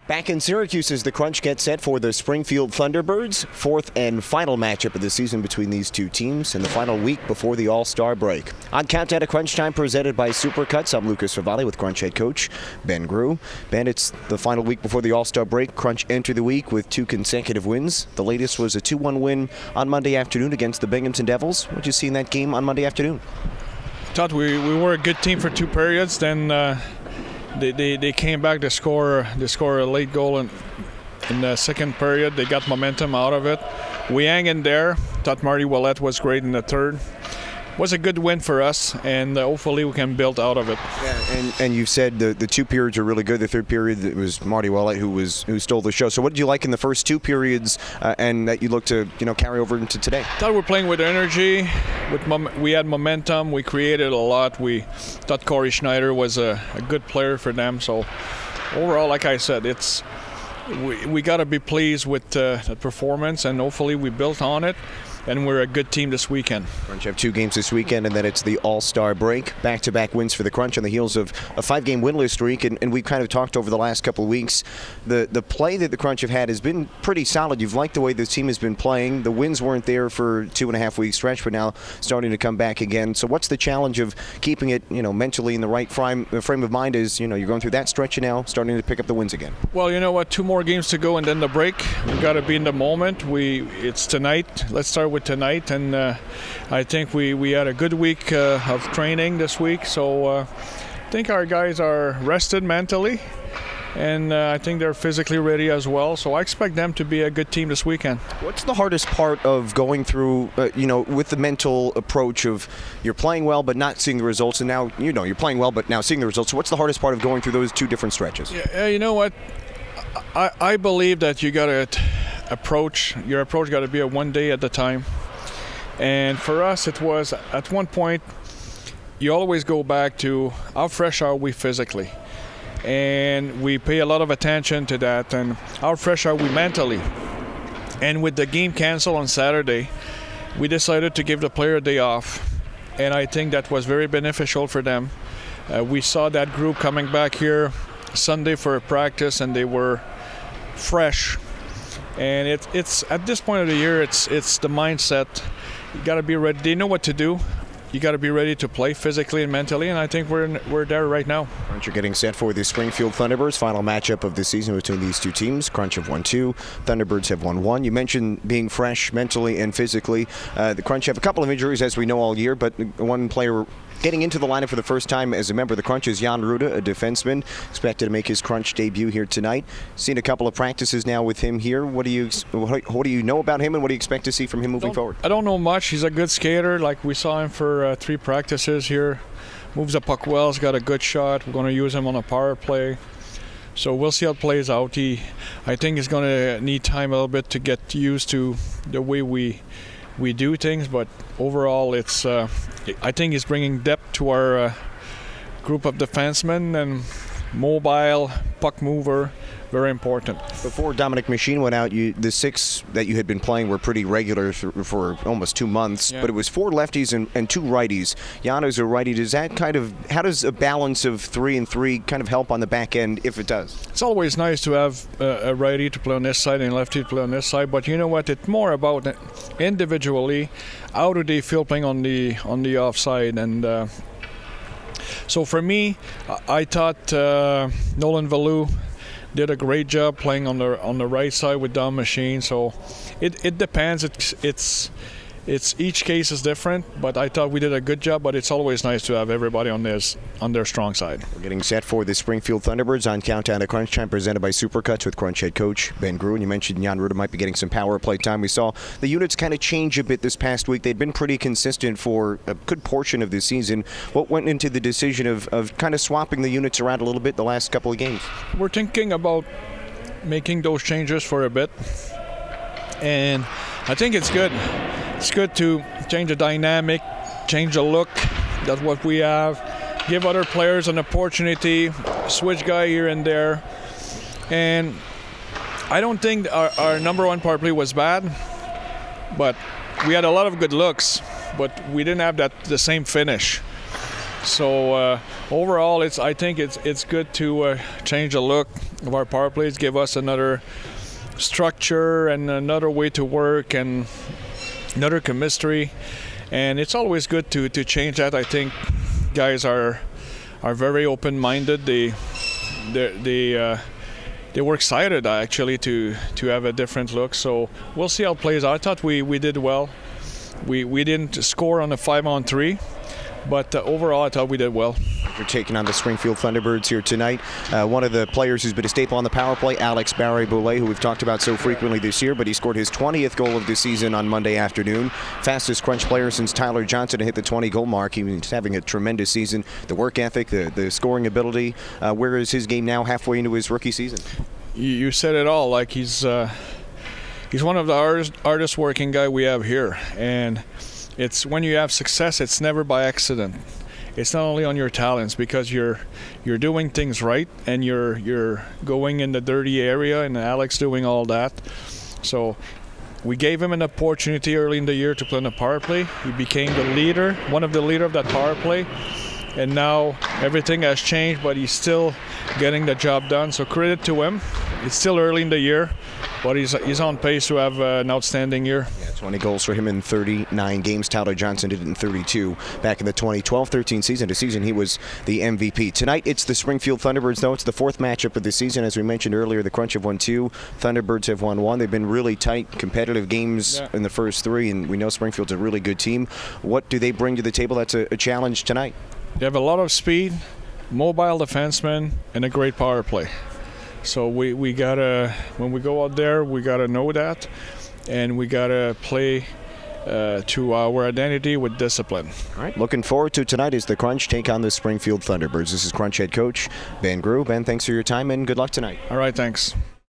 Back in Syracuse as the Crunch gets set for the Springfield Thunderbirds, fourth and final matchup of the season between these two teams in the final week before the All-Star break. On Countdown to Crunch Time presented by Supercuts, I'm Lucas Favali with Crunch head coach Ben Grew. Ben, it's the final week before the All-Star break. Crunch entered the week with two consecutive wins. The latest was a 2-1 win on Monday afternoon against the Binghamton Devils. What did you see in that game on Monday afternoon? I thought we were a good team for two periods. Then they came back to score a late goal in the second period. They got momentum out of it. We hang in there. Thought Marty Ouellette was great in the third. Was a good win for us, and hopefully we can build out of it. Yeah, and you said the two periods are really good. The third period, it was Marty Ouellette who stole the show. So what did you like in the first two periods, and that you look to carry over into today? I thought we were playing with energy. We had momentum. We created a lot. We thought Corey Schneider was a good player for them. So overall, like I said, we got to be pleased with the performance, and hopefully we built on it. And we're a good team this weekend. Crunch have two games this weekend, and then it's the All-Star break. Back-to-back wins for the Crunch on the heels of a 5-game winless streak. And we've kind of talked over the last couple of weeks. The play that the Crunch have had has been pretty solid. You've liked the way the team has been playing. The wins weren't there for 2.5 week stretch, but now starting to come back again. So what's the challenge of keeping it, mentally in the right frame of mind as, you're going through that stretch now, starting to pick up the wins again? Well, you know what? 2 more games to go and then the break. We got to be in the moment. It's tonight. Let's start with tonight, and I think we had a good week of training this week, so I think our guys are rested mentally, and I think they're physically ready as well, so I expect them to be a good team this weekend. What's the hardest part of going through, with the mental approach of you're playing well but not seeing the results, and now you're playing well but now seeing the results? So what's the hardest part of going through those two different stretches? Yeah, you know what? I believe that you got to your approach got to be a one day at a time. And for us, it was at one point, you always go back to how fresh are we physically. And we pay a lot of attention to that. And how fresh are we mentally? And with the game canceled on Saturday, we decided to give the player a day off. And I think that was very beneficial for them. We saw that group coming back here Sunday for a practice, and they were fresh. And it's at this point of the year, it's the mindset. You got to be ready. They know what to do. You got to be ready to play physically and mentally, and I think we're there right now. Crunch are getting set for the Springfield Thunderbirds, final matchup of the season between these two teams. Crunch have won 2, Thunderbirds have won 1. You mentioned being fresh mentally and physically. The Crunch have a couple of injuries, as we know, all year, but one player getting into the lineup for the first time as a member of the Crunch is Jan Ruda, a defenseman, expected to make his Crunch debut here tonight. Seen a couple of practices now with him here. What do you know about him, and what do you expect to see from him moving forward? I don't know much. He's a good skater. Like, we saw him for 3 practices here. Moves the puck well. He's got a good shot. We're going to use him on a power play. So we'll see how it plays out. I think he's going to need time a little bit to get used to the way we do things, but overall I think he's bringing depth to our group of defensemen, and mobile, puck mover, very important. Before Dominic Machine went out, the 6 that you had been playing were pretty regular for almost 2 months, yeah. But it was 4 lefties and 2 righties. Jan is a righty. How does a balance of 3 and 3 kind of help on the back end, if it does? It's always nice to have a righty to play on this side and a lefty to play on this side, but you know what? It's more about individually, how do they feel playing on the offside, and so for me, I thought Nolan Valou did a great job playing on the right side with Dom Machine. So it depends. It's each case is different, but I thought we did a good job. But it's always nice to have everybody on their strong side. We're getting set for the Springfield Thunderbirds on Countdown to Crunch Time, presented by Supercuts with Crunch head coach Ben Grew. And you mentioned Jan Ruda might be getting some power play time. We saw the units kind of change a bit this past week. They'd been pretty consistent for a good portion of the season. What went into the decision of kind of swapping the units around a little bit the last couple of games? We're thinking about making those changes for a bit, and I think it's good. It's good to change the dynamic, change the look. That's what we have. Give other players an opportunity, switch guy here and there. And I don't think our number 1 power play was bad, but we had a lot of good looks, but we didn't have the same finish. So overall, I think it's good to change the look of our power plays give us another structure and another way to work and another chemistry. And it's always good to change that. I think guys are very open-minded. They were excited actually to have a different look. So we'll see how it plays out. I thought we did well. We didn't score on a 5-on-3, but overall I thought we did well. You're taking on the Springfield Thunderbirds here tonight. One of the players who's been a staple on the power play, Alex Barré-Boulet, who we've talked about so frequently this year, but he scored his 20th goal of the season on Monday afternoon. Fastest Crunch player since Tyler Johnson to hit the 20-goal mark. He's having a tremendous season. The work ethic, the scoring ability. Where is his game now halfway into his rookie season? You said it all. Like he's one of the hardest working guy we have here. And it's when you have success, it's never by accident. It's not only on your talents, because you're doing things right and you're going in the dirty area, and Alex doing all that. So we gave him an opportunity early in the year to play on the power play. He became the leader, one of the leader of that power play, and now everything has changed, but he's still getting the job done. So credit to him. It's still early in the year, but he's on pace to have an outstanding year. Yeah, 20 goals for him in 39 games. Tyler Johnson did it in 32 back in the 2012-13 season. The season he was the MVP. Tonight it's the Springfield Thunderbirds, though. It's the fourth matchup of the season. As we mentioned earlier, the Crunch have won 2. Thunderbirds have won 1. They've been really tight, competitive games in the first 3, and we know Springfield's a really good team. What do they bring to the table that's a challenge tonight? They have a lot of speed, mobile defensemen, and a great power play. So we gotta, when we go out there, we gotta know that, and we gotta play to our identity with discipline. All right, looking forward to tonight as the Crunch take on the Springfield Thunderbirds. This is Crunch head coach Ben Grew. Ben, thanks for your time and good luck tonight. All right, thanks.